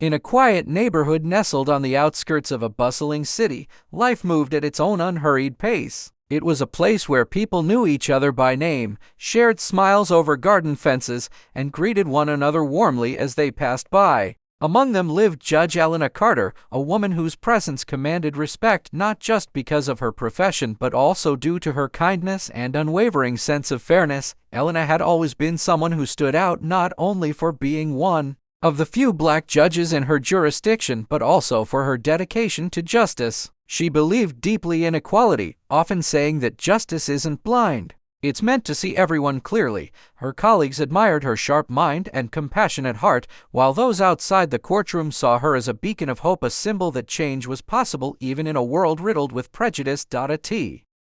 In a quiet neighborhood nestled on the outskirts of a bustling city, life moved at its own unhurried pace. It was a place where people knew each other by name, shared smiles over garden fences, and greeted one another warmly as they passed by. Among them lived Judge Elena Carter, a woman whose presence commanded respect not just because of her profession but also due to her kindness and unwavering sense of fairness. Elena had always been someone who stood out not only for being one of the few black judges in her jurisdiction, but also for her dedication to justice. She believed deeply in equality, often saying that justice isn't blind. It's meant to see everyone clearly. Her colleagues admired her sharp mind and compassionate heart, while those outside the courtroom saw her as a beacon of hope, a symbol that change was possible even in a world riddled with prejudice. At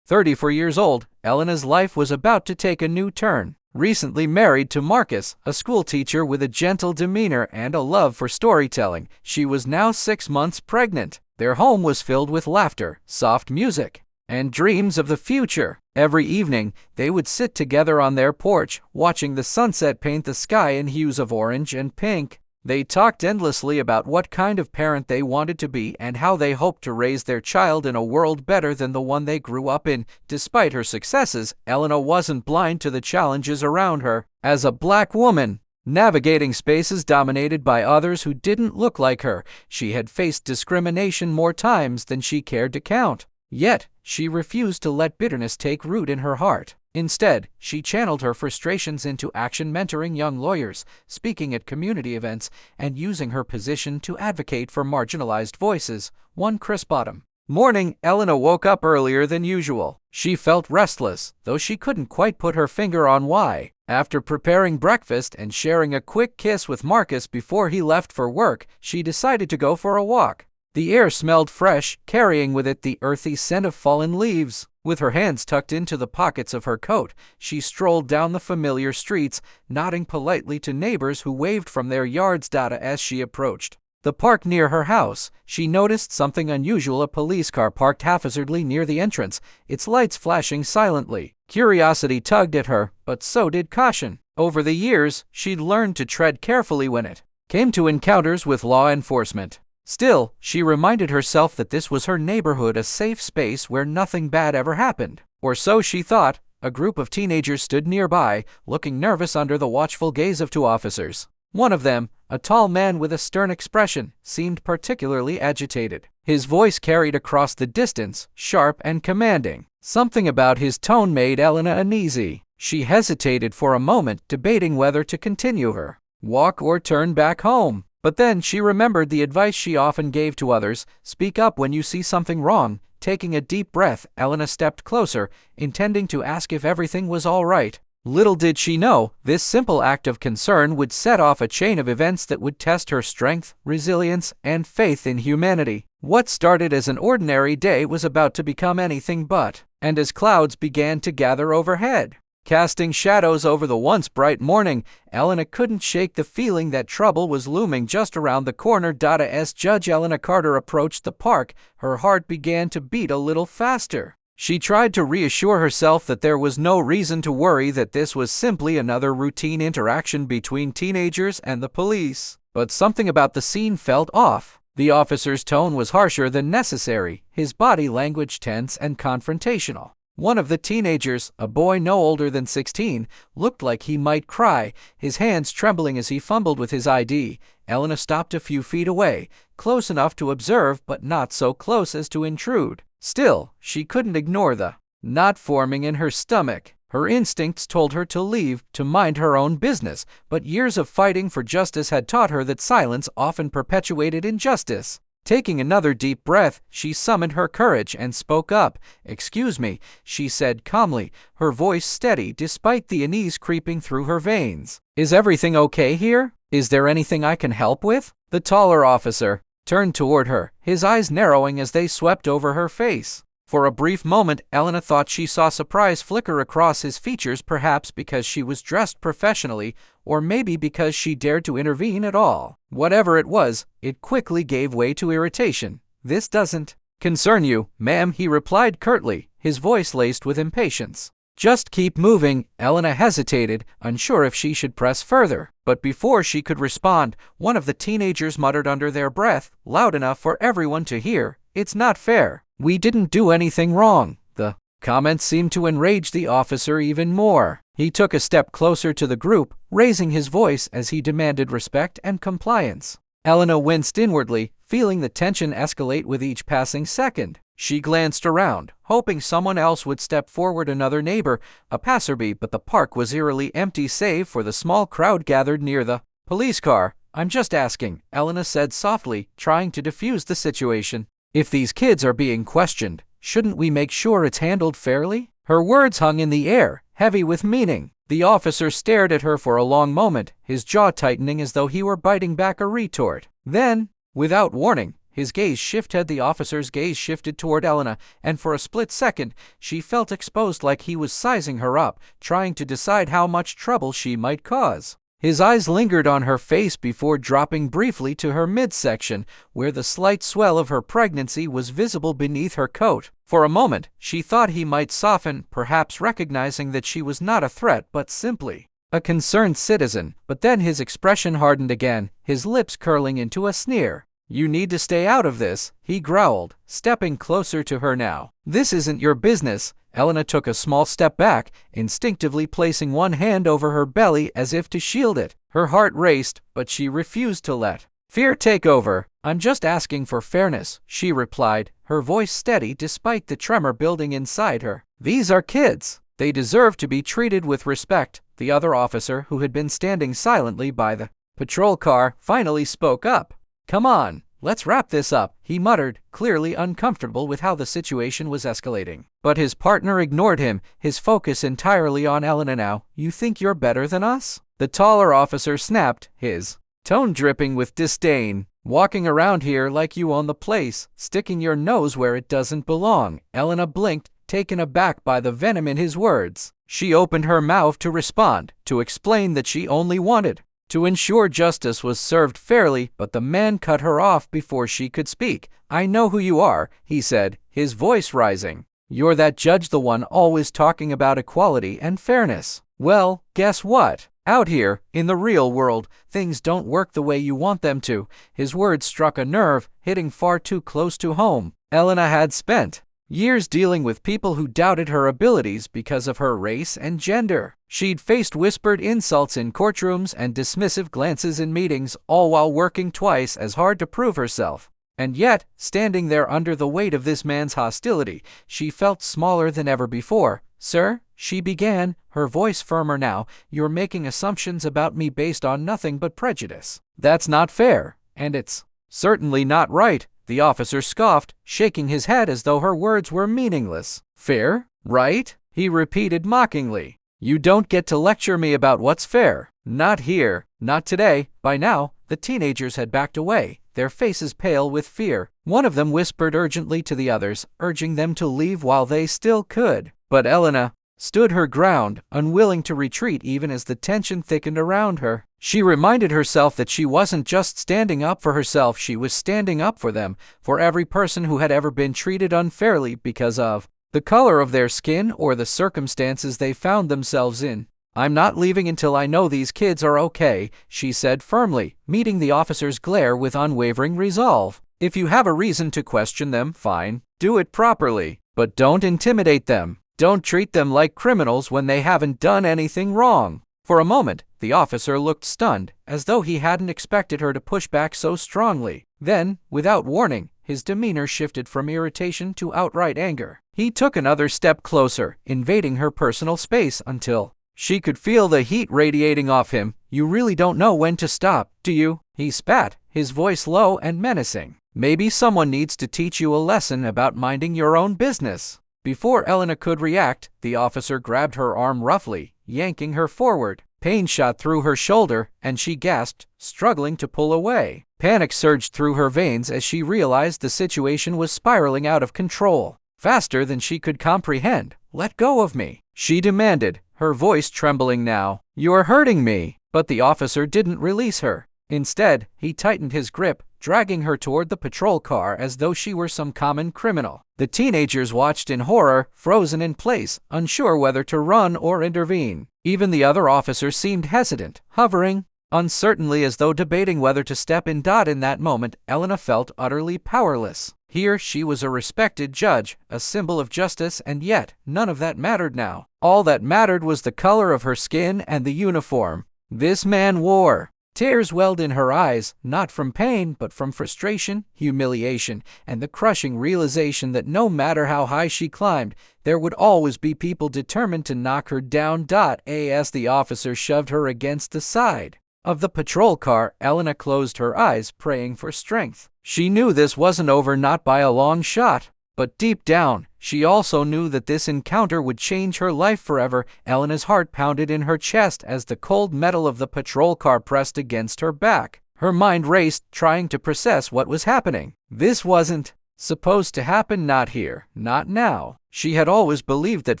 34 years old, Elena's life was about to take a new turn. Recently married to Marcus, a schoolteacher with a gentle demeanor and a love for storytelling, she was now 6 months pregnant. Their home was filled with laughter, soft music, and dreams of the future. Every evening, they would sit together on their porch, watching the sunset paint the sky in hues of orange and pink. They talked endlessly about what kind of parent they wanted to be and how they hoped to raise their child in a world better than the one they grew up in. Despite her successes, Elena wasn't blind to the challenges around her. As a black woman, navigating spaces dominated by others who didn't look like her, she had faced discrimination more times than she cared to count. Yet, she refused to let bitterness take root in her heart. Instead, she channeled her frustrations into action, mentoring young lawyers, speaking at community events, and using her position to advocate for marginalized voices. One crisp autumn morning, Elena woke up earlier than usual. She felt restless, though she couldn't quite put her finger on why. After preparing breakfast and sharing a quick kiss with Marcus before he left for work, she decided to go for a walk. The air smelled fresh, carrying with it the earthy scent of fallen leaves. With her hands tucked into the pockets of her coat, she strolled down the familiar streets, nodding politely to neighbors who waved from their yards. As she approached the park near her house, she noticed something unusual: a police car parked haphazardly near the entrance, its lights flashing silently. Curiosity tugged at her, but so did caution. Over the years, she'd learned to tread carefully when it came to encounters with law enforcement. Still, she reminded herself that this was her neighborhood, a safe space where nothing bad ever happened. Or so she thought. A group of teenagers stood nearby, looking nervous under the watchful gaze of two officers. One of them, a tall man with a stern expression, seemed particularly agitated. His voice carried across the distance, sharp and commanding. Something about his tone made Elena uneasy. She hesitated for a moment, debating whether to continue her walk or turn back home. But then she remembered the advice she often gave to others: speak up when you see something wrong. Taking a deep breath, Elena stepped closer, intending to ask if everything was all right. Little did she know, this simple act of concern would set off a chain of events that would test her strength, resilience, and faith in humanity. What started as an ordinary day was about to become anything but. And as clouds began to gather overhead, casting shadows over the once bright morning, Elena couldn't shake the feeling that trouble was looming just around the corner. As Judge Elena Carter approached the park, her heart began to beat a little faster. She tried to reassure herself that there was no reason to worry, that this was simply another routine interaction between teenagers and the police. But something about the scene felt off. The officer's tone was harsher than necessary, his body language tense and confrontational. One of the teenagers, a boy no older than 16, looked like he might cry, his hands trembling as he fumbled with his ID. Elena stopped a few feet away, close enough to observe but not so close as to intrude. Still, she couldn't ignore the knot forming in her stomach. Her instincts told her to leave, to mind her own business, but years of fighting for justice had taught her that silence often perpetuated injustice. Taking another deep breath, she summoned her courage and spoke up. "Excuse me," she said calmly, her voice steady despite the unease creeping through her veins. "Is everything okay here? Is there anything I can help with?" The taller officer turned toward her, his eyes narrowing as they swept over her face. For a brief moment, Elena thought she saw surprise flicker across his features, perhaps because she was dressed professionally, or maybe because she dared to intervene at all. Whatever it was, it quickly gave way to irritation. "This doesn't concern you, ma'am," he replied curtly, his voice laced with impatience. Just keep moving. Elena hesitated, unsure if she should press further. But before she could respond, one of the teenagers muttered under their breath, loud enough for everyone to hear, "It's not fair. We didn't do anything wrong." The comment seemed to enrage the officer even more. He took a step closer to the group, raising his voice as he demanded respect and compliance. Elena winced inwardly, feeling the tension escalate with each passing second. She glanced around, hoping someone else would step forward, another neighbor, a passerby, but the park was eerily empty save for the small crowd gathered near the police car. "I'm just asking," Elena said softly, trying to defuse the situation. "If these kids are being questioned, shouldn't we make sure it's handled fairly?" Her words hung in the air, heavy with meaning. The officer stared at her for a long moment, his jaw tightening as though he were biting back a retort. Then, without warning, the officer's gaze shifted toward Elena, and for a split second, she felt exposed, like he was sizing her up, trying to decide how much trouble she might cause. His eyes lingered on her face before dropping briefly to her midsection, where the slight swell of her pregnancy was visible beneath her coat. For a moment, she thought he might soften, perhaps recognizing that she was not a threat but simply a concerned citizen, but then his expression hardened again, his lips curling into a sneer. "You need to stay out of this," he growled, stepping closer to her now. "This isn't your business." Elena took a small step back, instinctively placing one hand over her belly as if to shield it. Her heart raced, but she refused to let fear take over. "I'm just asking for fairness," she replied, her voice steady despite the tremor building inside her. "These are kids. They deserve to be treated with respect." The other officer, who had been standing silently by the patrol car, finally spoke up. "Come on, let's wrap this up," he muttered, clearly uncomfortable with how the situation was escalating. But his partner ignored him, his focus entirely on Elena now. "You think you're better than us?" the taller officer snapped, his tone dripping with disdain. "Walking around here like you own the place, sticking your nose where it doesn't belong." Elena blinked, taken aback by the venom in his words. She opened her mouth to respond, to explain that she only wanted to ensure justice was served fairly, but the man cut her off before she could speak. "I know who you are," he said, his voice rising. "You're that judge, the one always talking about equality and fairness. Well, guess what? Out here, in the real world, things don't work the way you want them to." His words struck a nerve, hitting far too close to home. Elena had spent years dealing with people who doubted her abilities because of her race and gender. She'd faced whispered insults in courtrooms and dismissive glances in meetings, all while working twice as hard to prove herself. And yet, standing there under the weight of this man's hostility, she felt smaller than ever before. "Sir," she began, her voice firmer now, "you're making assumptions about me based on nothing but prejudice. That's not fair, and it's certainly not right." The officer scoffed, shaking his head as though her words were meaningless. "Fair? Right?" he repeated mockingly. "You don't get to lecture me about what's fair. Not here. Not today." By now, the teenagers had backed away, their faces pale with fear. One of them whispered urgently to the others, urging them to leave while they still could. But Elena stood her ground, unwilling to retreat even as the tension thickened around her. She reminded herself that she wasn't just standing up for herself, she was standing up for them, for every person who had ever been treated unfairly because of the color of their skin or the circumstances they found themselves in. "I'm not leaving until I know these kids are okay," she said firmly, meeting the officer's glare with unwavering resolve. "If you have a reason to question them, fine. Do it properly. But don't intimidate them. Don't treat them like criminals when they haven't done anything wrong." For a moment, the officer looked stunned, as though he hadn't expected her to push back so strongly. Then, without warning, his demeanor shifted from irritation to outright anger. He took another step closer, invading her personal space until she could feel the heat radiating off him. "You really don't know when to stop, do you?" he spat, his voice low and menacing. "Maybe someone needs to teach you a lesson about minding your own business." Before Elena could react, the officer grabbed her arm roughly, yanking her forward. Pain shot through her shoulder, and she gasped, struggling to pull away. Panic surged through her veins as she realized the situation was spiraling out of control. Faster than she could comprehend. "Let go of me," she demanded, her voice trembling now. "You're hurting me." But the officer didn't release her. Instead, he tightened his grip, dragging her toward the patrol car as though she were some common criminal. The teenagers watched in horror, frozen in place, unsure whether to run or intervene. Even the other officer seemed hesitant, hovering uncertainly as though debating whether to step in. In that moment, Elena felt utterly powerless. Here she was a respected judge, a symbol of justice, and yet none of that mattered now. All that mattered was the color of her skin and the uniform this man wore. Tears welled in her eyes, not from pain, but from frustration, humiliation, and the crushing realization that no matter how high she climbed, there would always be people determined to knock her down. As the officer shoved her against the side of the patrol car, Elena closed her eyes, praying for strength. She knew this wasn't over, not by a long shot. But deep down, she also knew that this encounter would change her life forever. Elena's heart pounded in her chest as the cold metal of the patrol car pressed against her back. Her mind raced, trying to process what was happening. This wasn't supposed to happen, not here, not now. She had always believed that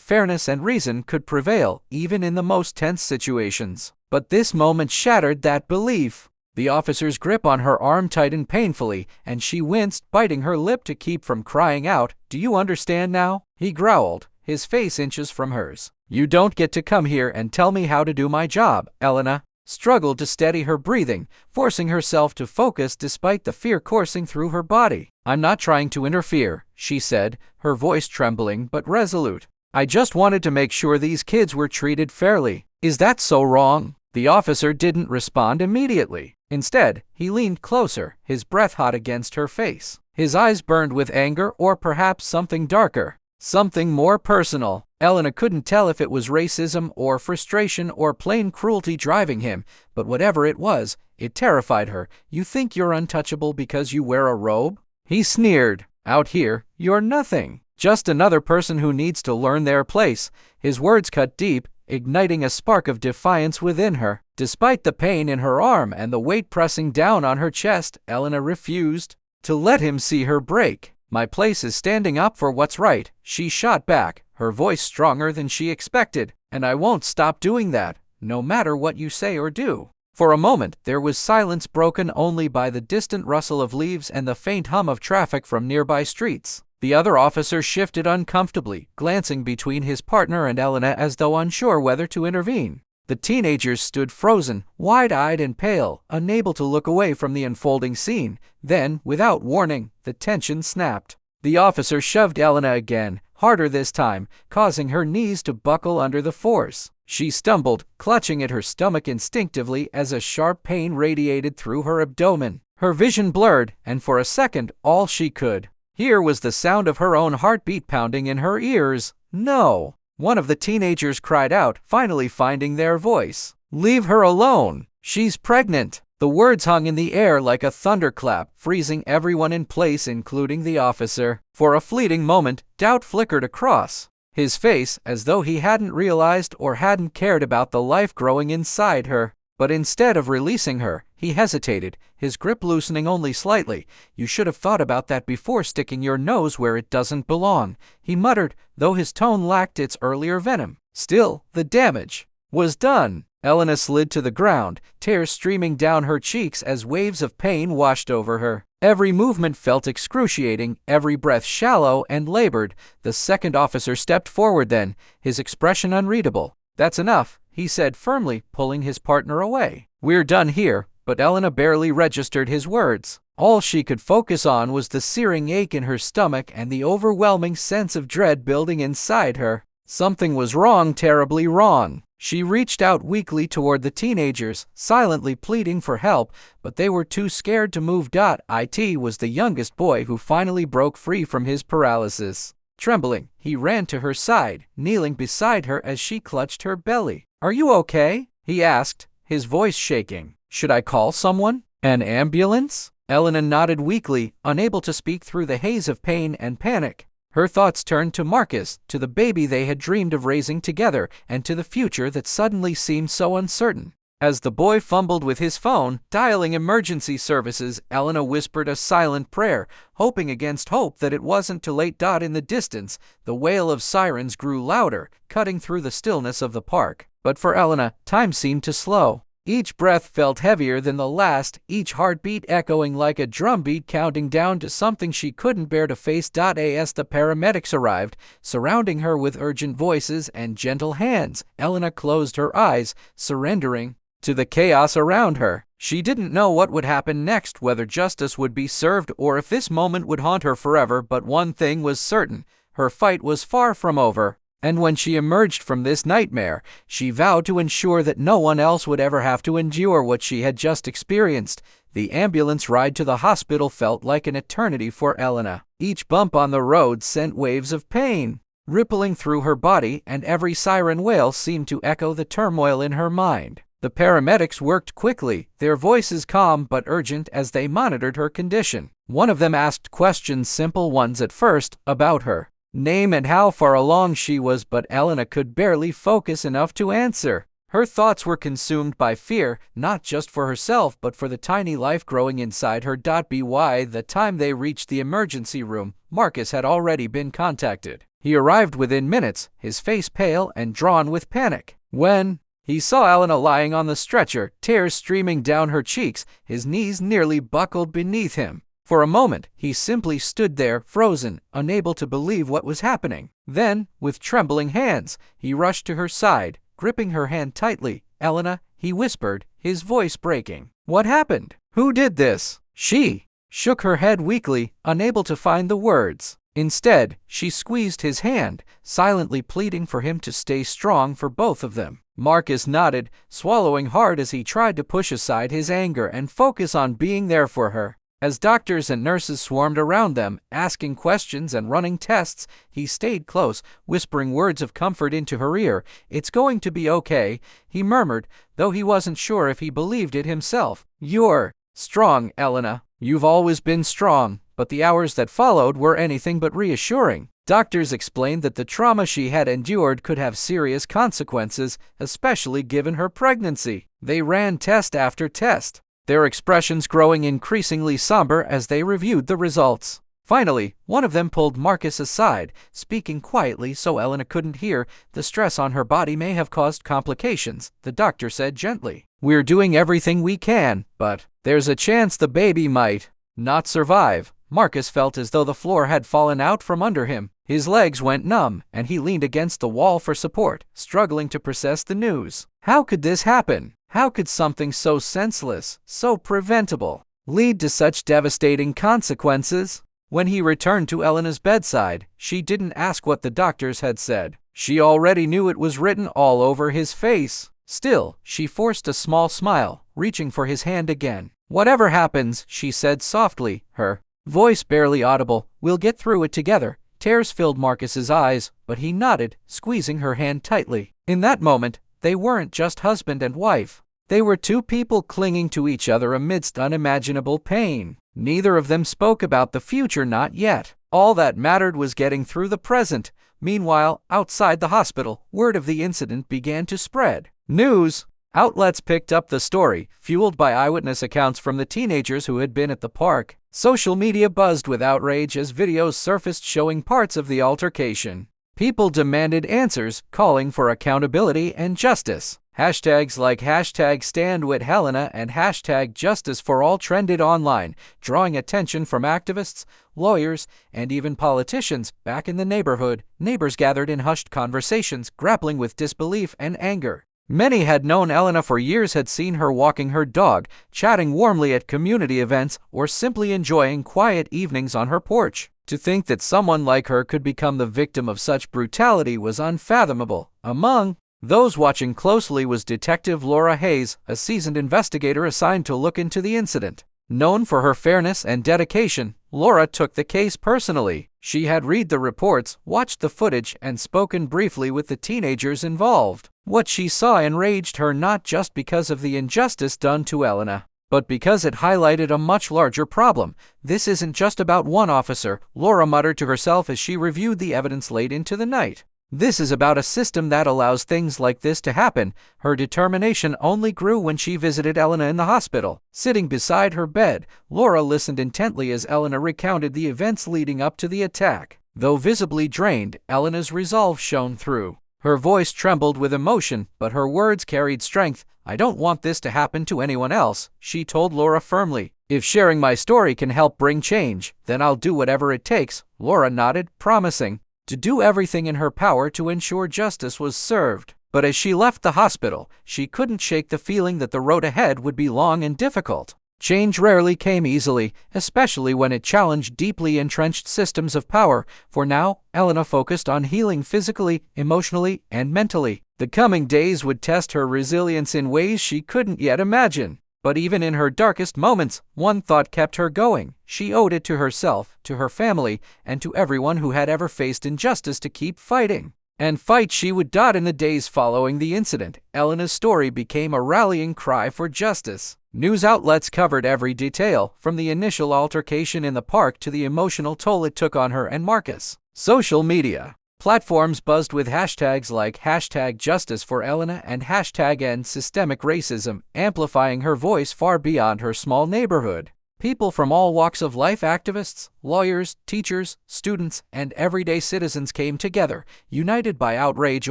fairness and reason could prevail, even in the most tense situations. But this moment shattered that belief. The officer's grip on her arm tightened painfully, and she winced, biting her lip to keep from crying out. "Do you understand now?" he growled, his face inches from hers. "You don't get to come here and tell me how to do my job." Elena struggled to steady her breathing, forcing herself to focus despite the fear coursing through her body. "I'm not trying to interfere," she said, her voice trembling but resolute. "I just wanted to make sure these kids were treated fairly." "Is that so wrong?" The officer didn't respond immediately. Instead, he leaned closer, his breath hot against her face. His eyes burned with anger, or perhaps something darker, something more personal. Elena couldn't tell if it was racism or frustration or plain cruelty driving him, but whatever it was, it terrified her. "You think you're untouchable because you wear a robe?" he sneered. "Out here, you're nothing. Just another person who needs to learn their place." His words cut deep, igniting a spark of defiance within her. Despite the pain in her arm and the weight pressing down on her chest, Elena refused to let him see her break. "My place is standing up for what's right," she shot back, her voice stronger than she expected. "And I won't stop doing that, no matter what you say or do." For a moment, there was silence, broken only by the distant rustle of leaves and the faint hum of traffic from nearby streets. The other officer shifted uncomfortably, glancing between his partner and Elena as though unsure whether to intervene. The teenagers stood frozen, wide-eyed and pale, unable to look away from the unfolding scene. Then, without warning, the tension snapped. The officer shoved Elena again, harder this time, causing her knees to buckle under the force. She stumbled, clutching at her stomach instinctively as a sharp pain radiated through her abdomen. Her vision blurred, and for a second, all she could hear was the sound of her own heartbeat pounding in her ears. "No!" one of the teenagers cried out, finally finding their voice. "Leave her alone! She's pregnant!" The words hung in the air like a thunderclap, freezing everyone in place, including the officer. For a fleeting moment, doubt flickered across his face, as though he hadn't realized or hadn't cared about the life growing inside her. But instead of releasing her, he hesitated, his grip loosening only slightly. "You should have thought about that before sticking your nose where it doesn't belong," he muttered, though his tone lacked its earlier venom. Still, the damage was done. Elena slid to the ground, tears streaming down her cheeks as waves of pain washed over her. Every movement felt excruciating, every breath shallow and labored. The second officer stepped forward then, his expression unreadable. "That's enough," he said firmly, pulling his partner away. "We're done here." But Elena barely registered his words. All she could focus on was the searing ache in her stomach and the overwhelming sense of dread building inside her. Something was wrong, terribly wrong. She reached out weakly toward the teenagers, silently pleading for help, but they were too scared to move. It was the youngest boy who finally broke free from his paralysis. Trembling, he ran to her side, kneeling beside her as she clutched her belly. "Are you okay?" he asked, his voice shaking. "Should I call someone? An ambulance?" Elena nodded weakly, unable to speak through the haze of pain and panic. Her thoughts turned to Marcus, to the baby they had dreamed of raising together, and to the future that suddenly seemed so uncertain. As the boy fumbled with his phone, dialing emergency services, Elena whispered a silent prayer, hoping against hope that it wasn't too late. In the distance, the wail of sirens grew louder, cutting through the stillness of the park. But for Elena, time seemed to slow. Each breath felt heavier than the last, each heartbeat echoing like a drumbeat counting down to something she couldn't bear to face. As the paramedics arrived, surrounding her with urgent voices and gentle hands, Elena closed her eyes, surrendering to the chaos around her. She didn't know what would happen next, whether justice would be served or if this moment would haunt her forever, but one thing was certain: her fight was far from over. And when she emerged from this nightmare, she vowed to ensure that no one else would ever have to endure what she had just experienced. The ambulance ride to the hospital felt like an eternity for Elena. Each bump on the road sent waves of pain rippling through her body, and every siren wail seemed to echo the turmoil in her mind. The paramedics worked quickly, their voices calm but urgent as they monitored her condition. One of them asked questions, simple ones at first, about her name and how far along she was, but Elena could barely focus enough to answer. Her thoughts were consumed by fear, not just for herself but for the tiny life growing inside her. By the time they reached the emergency room, Marcus had already been contacted. He arrived within minutes, his face pale and drawn with panic. When he saw Elena lying on the stretcher, tears streaming down her cheeks, his knees nearly buckled beneath him. For a moment, he simply stood there, frozen, unable to believe what was happening. Then, with trembling hands, he rushed to her side, gripping her hand tightly. "Elena," he whispered, his voice breaking. "What happened? Who did this?" She shook her head weakly, unable to find the words. Instead, she squeezed his hand, silently pleading for him to stay strong for both of them. Marcus nodded, swallowing hard as he tried to push aside his anger and focus on being there for her. As doctors and nurses swarmed around them, asking questions and running tests, he stayed close, whispering words of comfort into her ear. "It's going to be okay," he murmured, though he wasn't sure if he believed it himself. "You're strong, Elena. You've always been strong." But the hours that followed were anything but reassuring. Doctors explained that the trauma she had endured could have serious consequences, especially given her pregnancy. They ran test after test, their expressions growing increasingly somber as they reviewed the results. Finally, one of them pulled Marcus aside, speaking quietly so Elena couldn't hear. "The stress on her body may have caused complications," the doctor said gently. "We're doing everything we can, but there's a chance the baby might not survive." Marcus felt as though the floor had fallen out from under him. His legs went numb, and he leaned against the wall for support, struggling to process the news. How could this happen? How could something so senseless, so preventable, lead to such devastating consequences? When he returned to Elena's bedside, she didn't ask what the doctors had said. She already knew it was written all over his face. Still, she forced a small smile, reaching for his hand again. "Whatever happens," she said softly, her voice barely audible, "we'll get through it together." Tears filled Marcus's eyes, but he nodded, squeezing her hand tightly. In that moment, they weren't just husband and wife. They were two people clinging to each other amidst unimaginable pain. Neither of them spoke about the future, not yet. All that mattered was getting through the present. Meanwhile, outside the hospital, word of the incident began to spread. News outlets picked up the story, fueled by eyewitness accounts from the teenagers who had been at the park. Social media buzzed with outrage as videos surfaced showing parts of the altercation. People demanded answers, calling for accountability and justice. Hashtags like #StandWithHelena and #JusticeForAll trended online, drawing attention from activists, lawyers, and even politicians. Back in the neighborhood, neighbors gathered in hushed conversations, grappling with disbelief and anger. Many had known Elena for years, had seen her walking her dog, chatting warmly at community events, or simply enjoying quiet evenings on her porch. To think that someone like her could become the victim of such brutality was unfathomable. Among those watching closely was Detective Laura Hayes, a seasoned investigator assigned to look into the incident. Known for her fairness and dedication, Laura took the case personally. She had read the reports, watched the footage, and spoken briefly with the teenagers involved. What she saw enraged her, not just because of the injustice done to Elena, but because it highlighted a much larger problem. "This isn't just about one officer," Laura muttered to herself as she reviewed the evidence late into the night. "This is about a system that allows things like this to happen." Her determination only grew when she visited Elena in the hospital. Sitting beside her bed, Laura listened intently as Elena recounted the events leading up to the attack. Though visibly drained, Elena's resolve shone through. Her voice trembled with emotion, but her words carried strength. "I don't want this to happen to anyone else," she told Laura firmly. "If sharing my story can help bring change, then I'll do whatever it takes." Laura nodded, promising to do everything in her power to ensure justice was served. But as she left the hospital, she couldn't shake the feeling that the road ahead would be long and difficult. Change rarely came easily, especially when it challenged deeply entrenched systems of power. For now, Elena focused on healing physically, emotionally, and mentally. The coming days would test her resilience in ways she couldn't yet imagine. But even in her darkest moments, one thought kept her going. She owed it to herself, to her family, and to everyone who had ever faced injustice to keep fighting. And fight she would. In the days following the incident, Elena's story became a rallying cry for justice. News outlets covered every detail, from the initial altercation in the park to the emotional toll it took on her and Marcus. Social media platforms buzzed with hashtags like #JusticeForElena and #EndSystemicRacism, amplifying her voice far beyond her small neighborhood. People from all walks of life, activists, lawyers, teachers, students, and everyday citizens came together, united by outrage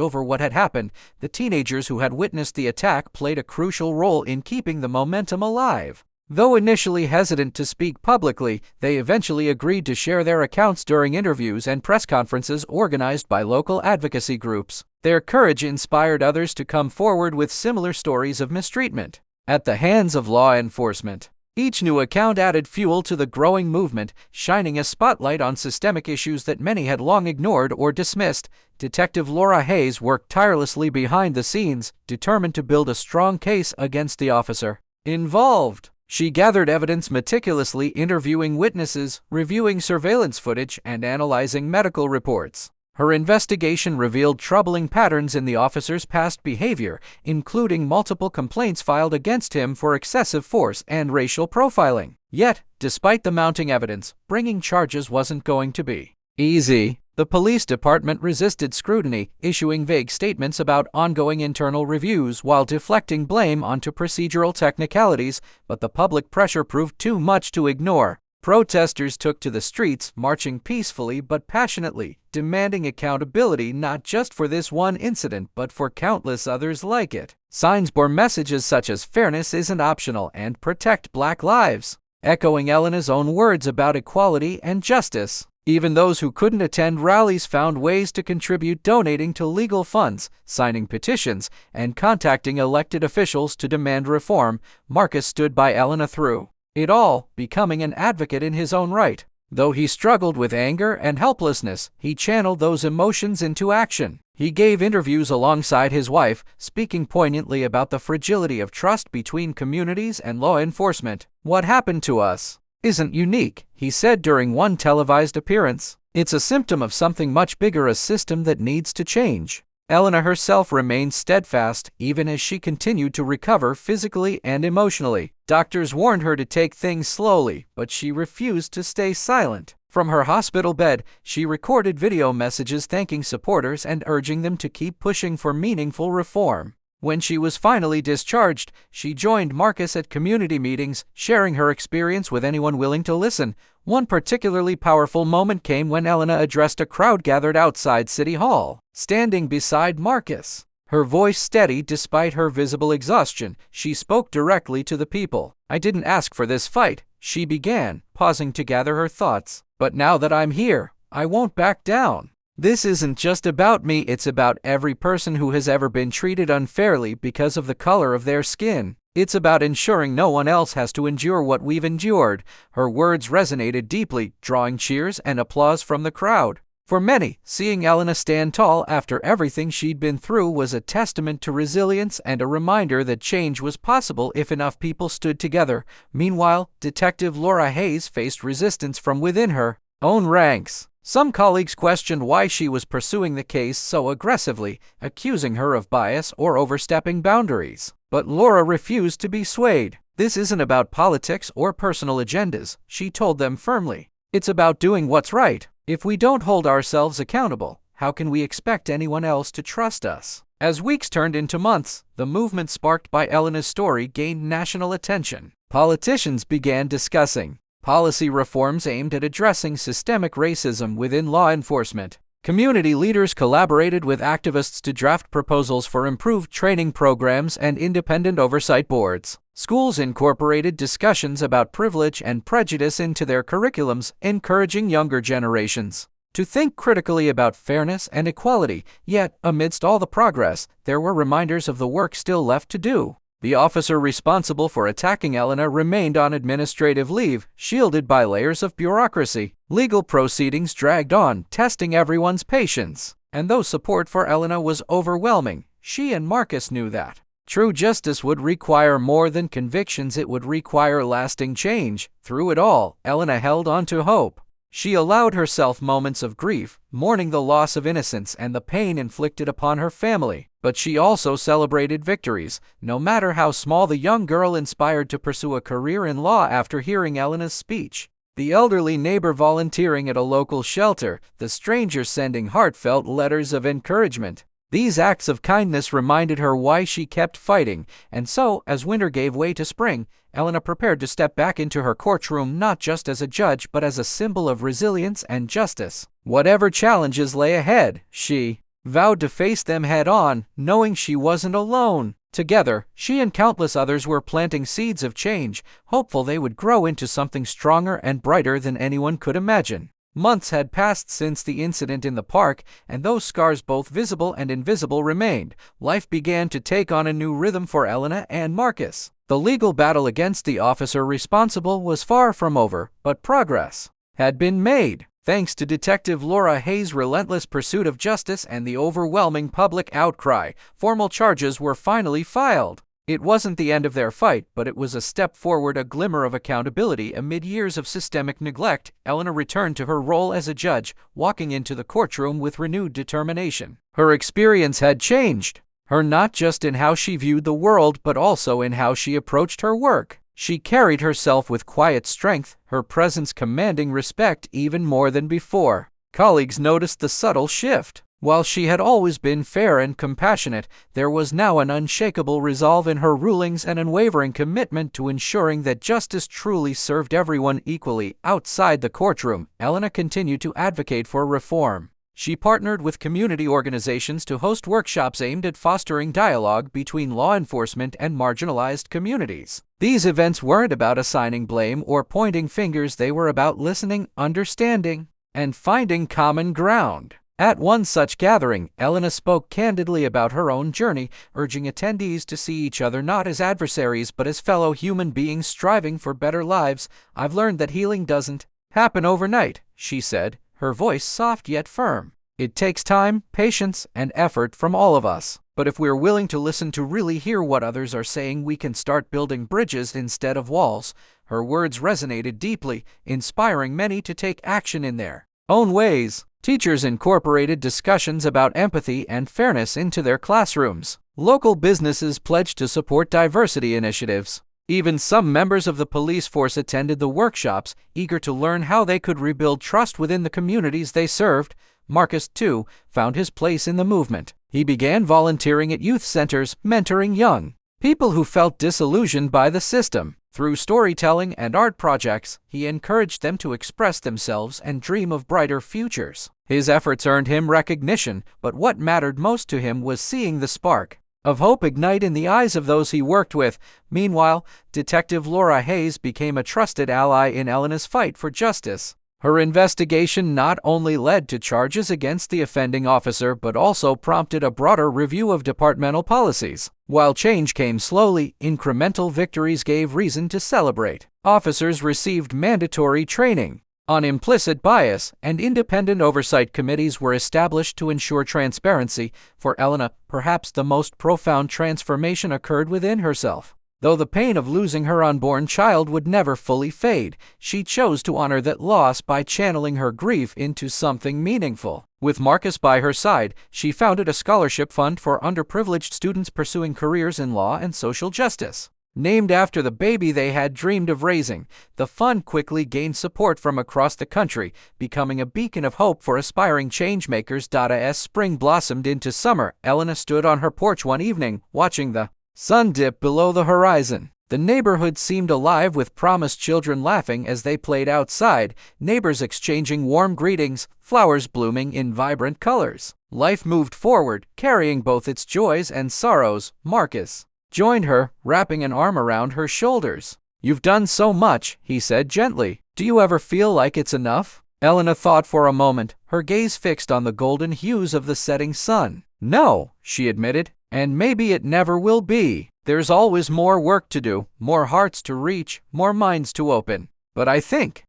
over what had happened. The teenagers who had witnessed the attack played a crucial role in keeping the momentum alive. Though initially hesitant to speak publicly, they eventually agreed to share their accounts during interviews and press conferences organized by local advocacy groups. Their courage inspired others to come forward with similar stories of mistreatment at the hands of law enforcement. Each new account added fuel to the growing movement, shining a spotlight on systemic issues that many had long ignored or dismissed. Detective Laura Hayes worked tirelessly behind the scenes, determined to build a strong case against the officer involved. She gathered evidence meticulously, interviewing witnesses, reviewing surveillance footage, and analyzing medical reports. Her investigation revealed troubling patterns in the officer's past behavior, including multiple complaints filed against him for excessive force and racial profiling. Yet, despite the mounting evidence, bringing charges wasn't going to be easy. The police department resisted scrutiny, issuing vague statements about ongoing internal reviews while deflecting blame onto procedural technicalities, but the public pressure proved too much to ignore. Protesters took to the streets, marching peacefully but passionately, demanding accountability not just for this one incident but for countless others like it. Signs bore messages such as "Fairness isn't optional" and "Protect Black Lives," echoing Elena's own words about equality and justice. Even those who couldn't attend rallies found ways to contribute, donating to legal funds, signing petitions, and contacting elected officials to demand reform. Marcus stood by Elena through it all, becoming an advocate in his own right. Though he struggled with anger and helplessness, he channeled those emotions into action. He gave interviews alongside his wife, speaking poignantly about the fragility of trust between communities and law enforcement. "What happened to us isn't unique," he said during one televised appearance. "It's a symptom of something much bigger, a system that needs to change." Elena herself remained steadfast, even as she continued to recover physically and emotionally. Doctors warned her to take things slowly, but she refused to stay silent. From her hospital bed, she recorded video messages thanking supporters and urging them to keep pushing for meaningful reform. When she was finally discharged, she joined Marcus at community meetings, sharing her experience with anyone willing to listen. One particularly powerful moment came when Elena addressed a crowd gathered outside City Hall. Standing beside Marcus, her voice steady despite her visible exhaustion, she spoke directly to the people. "I didn't ask for this fight," she began, pausing to gather her thoughts. "But now that I'm here, I won't back down. This isn't just about me, it's about every person who has ever been treated unfairly because of the color of their skin. It's about ensuring no one else has to endure what we've endured." Her words resonated deeply, drawing cheers and applause from the crowd. For many, seeing Elena stand tall after everything she'd been through was a testament to resilience and a reminder that change was possible if enough people stood together. Meanwhile, Detective Laura Hayes faced resistance from within her own ranks. Some colleagues questioned why she was pursuing the case so aggressively, accusing her of bias or overstepping boundaries. But Laura refused to be swayed. "This isn't about politics or personal agendas," she told them firmly. "It's about doing what's right. If we don't hold ourselves accountable, how can we expect anyone else to trust us?" As weeks turned into months, the movement sparked by Elena's story gained national attention. Politicians began discussing policy reforms aimed at addressing systemic racism within law enforcement. Community leaders collaborated with activists to draft proposals for improved training programs and independent oversight boards. Schools incorporated discussions about privilege and prejudice into their curriculums, encouraging younger generations to think critically about fairness and equality. Yet, amidst all the progress, there were reminders of the work still left to do. The officer responsible for attacking Elena remained on administrative leave, shielded by layers of bureaucracy. Legal proceedings dragged on, testing everyone's patience. And though support for Elena was overwhelming, she and Marcus knew that true justice would require more than convictions, it would require lasting change. Through it all, Elena held on to hope. She allowed herself moments of grief, mourning the loss of innocence and the pain inflicted upon her family. But she also celebrated victories, no matter how small. The young girl inspired to pursue a career in law after hearing Elena's speech. The elderly neighbor volunteering at a local shelter, the stranger sending heartfelt letters of encouragement. These acts of kindness reminded her why she kept fighting, and so, as winter gave way to spring, Elena prepared to step back into her courtroom not just as a judge but as a symbol of resilience and justice. Whatever challenges lay ahead, she vowed to face them head-on, knowing she wasn't alone. Together, she and countless others were planting seeds of change, hopeful they would grow into something stronger and brighter than anyone could imagine. Months had passed since the incident in the park, and those scars, both visible and invisible, remained. Life began to take on a new rhythm for Elena and Marcus. The legal battle against the officer responsible was far from over, but progress had been made. Thanks to Detective Laura Hayes' relentless pursuit of justice and the overwhelming public outcry, formal charges were finally filed. It wasn't the end of their fight, but it was a step forward, a glimmer of accountability. Amid years of systemic neglect, Elena returned to her role as a judge, walking into the courtroom with renewed determination. Her experience had changed her not just in how she viewed the world, but also in how she approached her work. She carried herself with quiet strength, her presence commanding respect even more than before. Colleagues noticed the subtle shift. While she had always been fair and compassionate, there was now an unshakable resolve in her rulings and unwavering commitment to ensuring that justice truly served everyone equally. Outside the courtroom, Elena continued to advocate for reform. She partnered with community organizations to host workshops aimed at fostering dialogue between law enforcement and marginalized communities. These events weren't about assigning blame or pointing fingers, they were about listening, understanding, and finding common ground. At one such gathering, Elena spoke candidly about her own journey, urging attendees to see each other not as adversaries but as fellow human beings striving for better lives. "I've learned that healing doesn't happen overnight," she said, her voice soft yet firm. "It takes time, patience, and effort from all of us. But if we're willing to listen, to really hear what others are saying, we can start building bridges instead of walls." Her words resonated deeply, inspiring many to take action in their own ways. Teachers incorporated discussions about empathy and fairness into their classrooms. Local businesses pledged to support diversity initiatives. Even some members of the police force attended the workshops, eager to learn how they could rebuild trust within the communities they served. Marcus, too, found his place in the movement. He began volunteering at youth centers, mentoring young people who felt disillusioned by the system. Through storytelling and art projects, he encouraged them to express themselves and dream of brighter futures. His efforts earned him recognition, but what mattered most to him was seeing the spark of hope ignite in the eyes of those he worked with. Meanwhile, Detective Laura Hayes became a trusted ally in Elena's fight for justice. Her investigation not only led to charges against the offending officer but also prompted a broader review of departmental policies. While change came slowly, incremental victories gave reason to celebrate. Officers received mandatory training on implicit bias, and independent oversight committees were established to ensure transparency. For Elena, perhaps the most profound transformation occurred within herself. Though the pain of losing her unborn child would never fully fade, she chose to honor that loss by channeling her grief into something meaningful. With Marcus by her side, she founded a scholarship fund for underprivileged students pursuing careers in law and social justice. Named after the baby they had dreamed of raising, the fund quickly gained support from across the country, becoming a beacon of hope for aspiring changemakers. As spring blossomed into summer, Elena stood on her porch one evening, watching the sun dip below the horizon. The neighborhood seemed alive with promised children laughing as they played outside, neighbors exchanging warm greetings, flowers blooming in vibrant colors. Life moved forward, carrying both its joys and sorrows. Marcus joined her, wrapping an arm around her shoulders. "You've done so much," he said gently. "Do you ever feel like it's enough?" Elena thought for a moment, her gaze fixed on the golden hues of the setting sun. "No," she admitted, "and maybe it never will be. There's always more work to do, more hearts to reach, more minds to open. But I think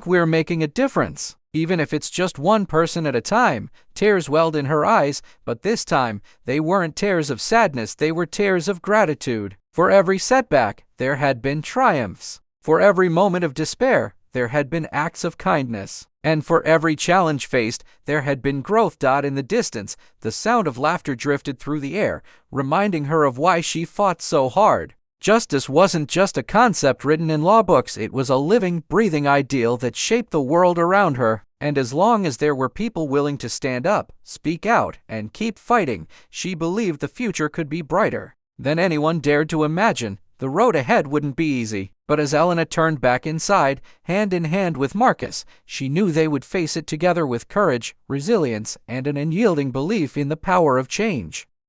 we're making a difference. Even if it's just one person at a time." Tears welled in her eyes, but this time, they weren't tears of sadness, they were tears of gratitude. For every setback, there had been triumphs. For every moment of despair, there had been acts of kindness. And for every challenge faced, there had been growth. In the distance, the sound of laughter drifted through the air, reminding her of why she fought so hard. Justice wasn't just a concept written in law books, it was a living, breathing ideal that shaped the world around her. And as long as there were people willing to stand up, speak out, and keep fighting, she believed the future could be brighter than anyone dared to imagine. The road ahead wouldn't be easy, but as Elena turned back inside, hand in hand with Marcus, she knew they would face it together with courage, resilience, and an unyielding belief in the power of change.